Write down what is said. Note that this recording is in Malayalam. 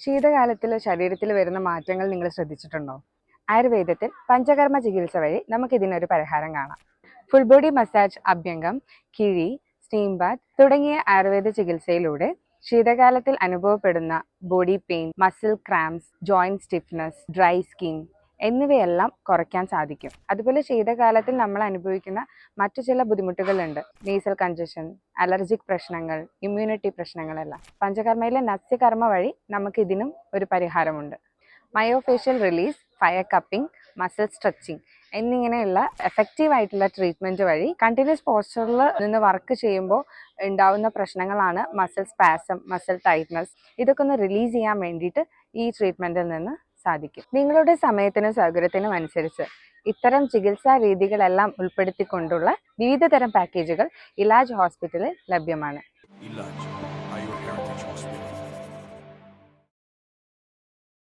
ശീതകാലത്തിൽ ശരീരത്തിൽ വരുന്ന മാറ്റങ്ങൾ നിങ്ങൾ ശ്രദ്ധിച്ചിട്ടുണ്ടോ? ആയുർവേദത്തിൽ പഞ്ചകർമ്മ ചികിത്സ വഴി നമുക്കിതിനൊരു പരിഹാരം കാണാം. ഫുൾ ബോഡി മസാജ്, അഭ്യംഗം, കിഴി, സ്റ്റീം ബാത്ത് തുടങ്ങിയ ആയുർവേദ ചികിത്സയിലൂടെ ശീതകാലത്തിൽ അനുഭവപ്പെടുന്ന body pain, muscle cramps, joint stiffness, dry skin എന്നിവയെല്ലാം കുറയ്ക്കാൻ സാധിക്കും. അതുപോലെ ശീതകാലത്തിൽ നമ്മൾ അനുഭവിക്കുന്ന മറ്റു ചില ബുദ്ധിമുട്ടുകളുണ്ട്. നേസൽ കൺജഷൻ, അലർജിക് പ്രശ്നങ്ങൾ, ഇമ്മ്യൂണിറ്റി പ്രശ്നങ്ങളെല്ലാം. പഞ്ചകർമ്മയിലെ നസ്യകർമ്മ വഴി നമുക്ക് ഇതിനും ഒരു പരിഹാരമുണ്ട്. Myofascial release, fire cupping, muscle stretching എന്നിങ്ങനെയുള്ള എഫക്റ്റീവ് ആയിട്ടുള്ള ട്രീറ്റ്മെൻറ്റ് വഴി കണ്ടിന്യൂസ് പോസ്ചറിൽ നിന്ന് വർക്ക് ചെയ്യുമ്പോൾ ഉണ്ടാവുന്ന പ്രശ്നങ്ങളാണ് മസിൽ സ്പാസം, മസിൽ ടൈറ്റ്നസ്. ഇതൊക്കെ ഒന്ന് റിലീസ് ചെയ്യാൻ വേണ്ടിയിട്ട് ഈ ട്രീറ്റ്മെൻറ്റിൽ നിന്ന് സാധിക്കും. നിങ്ങളുടെ സമയത്തിനും സൗകര്യത്തിനും അനുസരിച്ച് ഇത്തരം ചികിത്സാ രീതികളെല്ലാം ഉൾപ്പെടുത്തിക്കൊണ്ടുള്ള വിവിധ തരം പാക്കേജുകൾ ഇലാജ് ഹോസ്പിറ്റലിൽ ലഭ്യമാണ്.